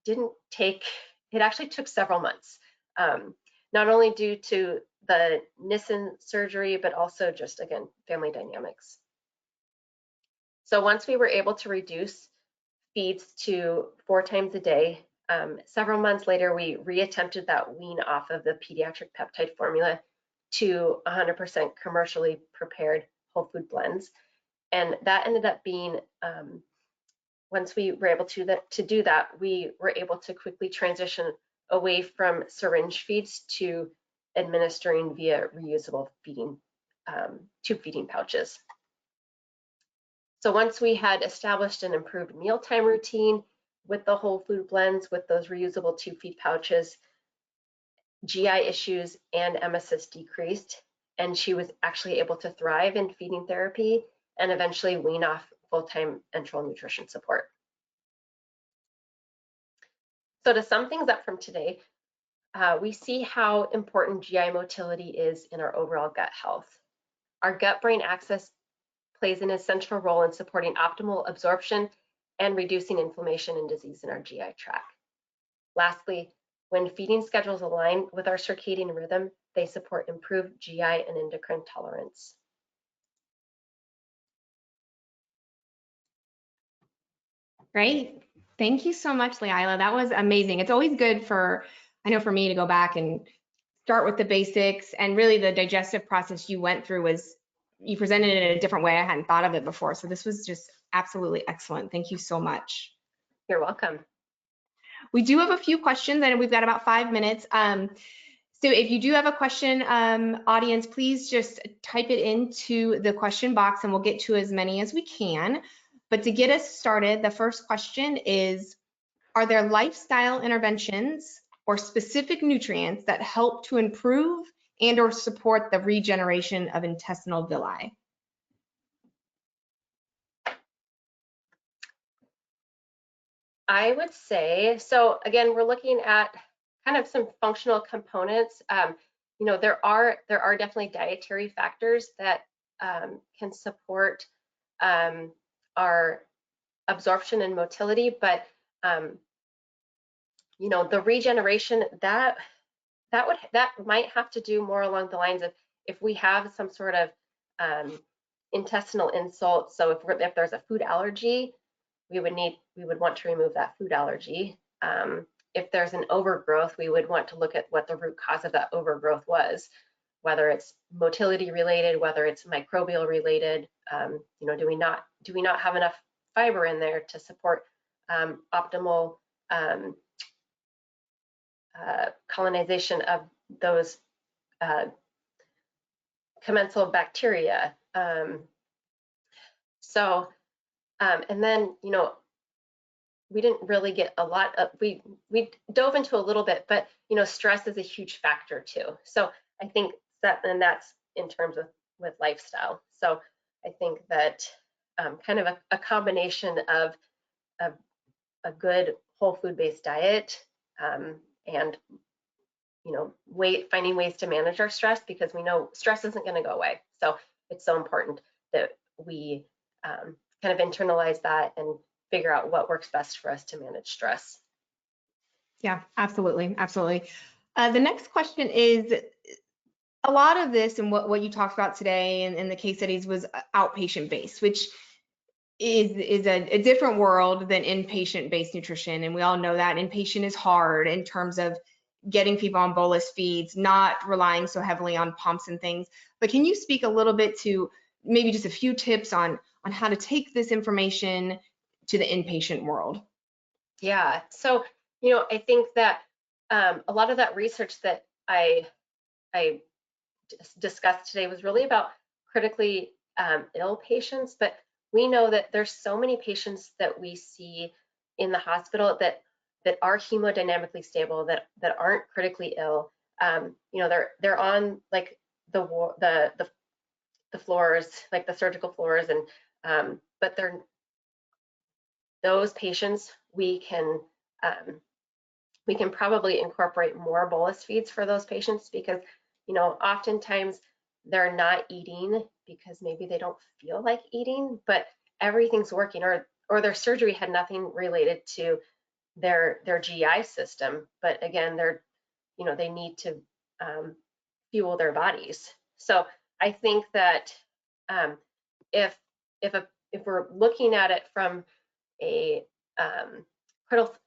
it actually took several months, not only due to the Nissen surgery, but also just, again, family dynamics. So once we were able to reduce feeds to 4 times a day, several months later, we reattempted that wean off of the pediatric peptide formula to 100% commercially prepared whole food blends. And that ended up being, once we were able to do that, we were able to quickly transition away from syringe feeds to administering via reusable tube feeding pouches. So once we had established an improved mealtime routine with the whole food blends, with those reusable tube feed pouches, GI issues and emesis decreased, and she was actually able to thrive in feeding therapy and eventually wean off full-time enteral nutrition support. So to sum things up from today, we see how important GI motility is in our overall gut health. Our gut-brain axis plays an essential role in supporting optimal absorption and reducing inflammation and disease in our GI tract. Lastly, when feeding schedules align with our circadian rhythm, they support improved GI and endocrine tolerance. Great. Thank you so much, Leila. That was amazing. It's always good for me to go back and start with the basics, and really the digestive process you went through you presented it in a different way. I hadn't thought of it before. So this was just absolutely excellent. Thank you so much. You're welcome. We do have a few questions, and we've got about 5 minutes. So if you do have a question, audience, please just type it into the question box and we'll get to as many as we can. But to get us started, the first question is, Are there lifestyle interventions or specific nutrients that help to improve and or support the regeneration of intestinal villi? I would say, so again, we're looking at kind of some functional components. You know, there are definitely dietary factors that can support our absorption and motility, but you know, the regeneration that might have to do more along the lines of if we have some sort of intestinal insult. So if there's a food allergy, we would want to remove that food allergy. If there's an overgrowth, we would want to look at what the root cause of that overgrowth was, whether it's motility related, whether it's microbial related. You know, do we not have enough fiber in there to support optimal colonization of those commensal bacteria? And then, you know, we didn't really get a lot of, we dove into a little bit, but, you know, stress is a huge factor too. So I think that, and that's in terms of with lifestyle. So I think that kind of a combination of a good whole food based diet and, you know, finding ways to manage our stress, because we know stress isn't going to go away. So it's so important that we kind of internalize that and figure out what works best for us to manage stress. Yeah, absolutely. Absolutely. The next question is, a lot of this and what you talked about today and the case studies was outpatient based, which is a different world than inpatient based nutrition. And we all know that inpatient is hard in terms of getting people on bolus feeds, not relying so heavily on pumps and things. But can you speak a little bit to maybe just a few tips on how to take this information to the inpatient world? Yeah, so, you know, I think that a lot of that research that I discussed today was really about critically ill patients, but we know that there's so many patients that we see in the hospital that are hemodynamically stable, that aren't critically ill. You know, they're on like the floors, like the surgical floors, and but those patients we can probably incorporate more bolus feeds for those patients, because, you know, oftentimes they're not eating because maybe they don't feel like eating, but everything's working, or their surgery had nothing related to their GI system, but again, you know, they need to fuel their bodies. So I think that if we're looking at it from a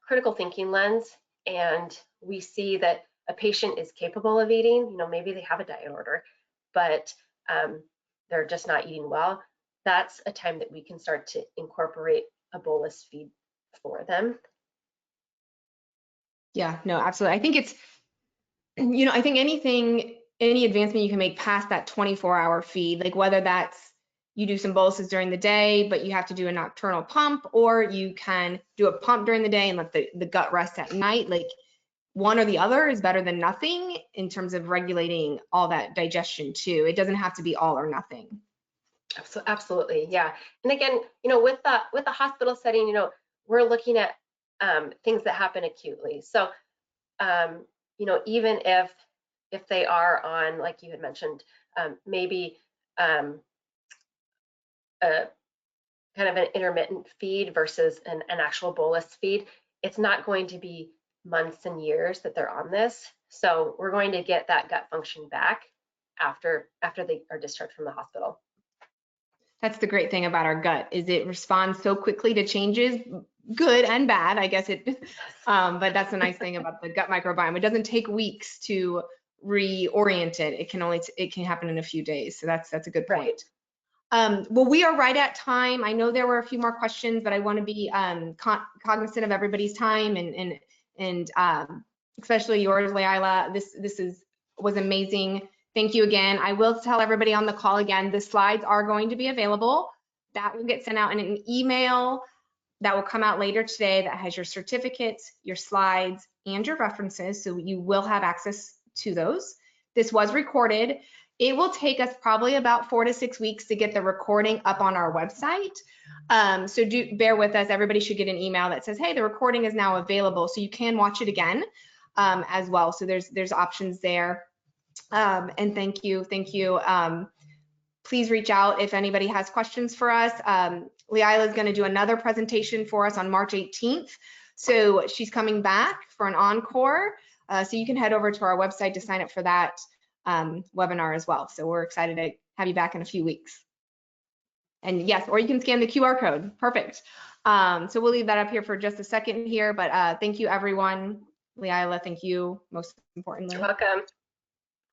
critical thinking lens, and we see that a patient is capable of eating, you know, maybe they have a diet order, but they're just not eating well, that's a time that we can start to incorporate a bolus feed for them. Yeah, no, absolutely. I think it's, you know, I think any advancement you can make past that 24-hour feed, like whether that's you do some boluses during the day, but you have to do a nocturnal pump, or you can do a pump during the day and let the gut rest at night. Like one or the other is better than nothing in terms of regulating all that digestion too. It doesn't have to be all or nothing. Absolutely, yeah. And again, you know, with the hospital setting, you know, we're looking at things that happen acutely. So, you know, even if they are on, like you had mentioned, maybe a kind of an intermittent feed versus an actual bolus feed, it's not going to be months and years that they're on this. So we're going to get that gut function back after they are discharged from the hospital. That's the great thing about our gut, is it responds so quickly to changes, good and bad, I guess it, but that's the nice thing about the gut microbiome. It doesn't take weeks to reorient it. It can happen in a few days. So that's a good point. Right. Well, we are right at time. I know there were a few more questions, but I want to be cognizant of everybody's time and especially yours, Leila. This was amazing. Thank you again. I will tell everybody on the call again, the slides are going to be available. That will get sent out in an email that will come out later today that has your certificates, your slides, and your references, so you will have access to those. This was recorded. It will take us probably about 4 to 6 weeks to get the recording up on our website. So do bear with us. Everybody should get an email that says, hey, the recording is now available, so you can watch it again as well. So there's options there. And thank you. Please reach out if anybody has questions for us. Leila is going to do another presentation for us on March 18th. So she's coming back for an encore. So you can head over to our website to sign up for that webinar as well. So we're excited to have you back in a few weeks. And yes, or you can scan the QR code. Perfect. So we'll leave that up here for just a second here, but thank you everyone. Leila, thank you most importantly. You're welcome.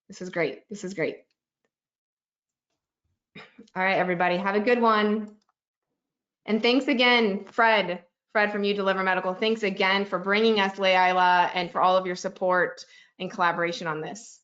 This is great. This is great. All right, everybody, have a good one. And thanks again, Fred from You Deliver Medical. Thanks again for bringing us Leila and for all of your support and collaboration on this.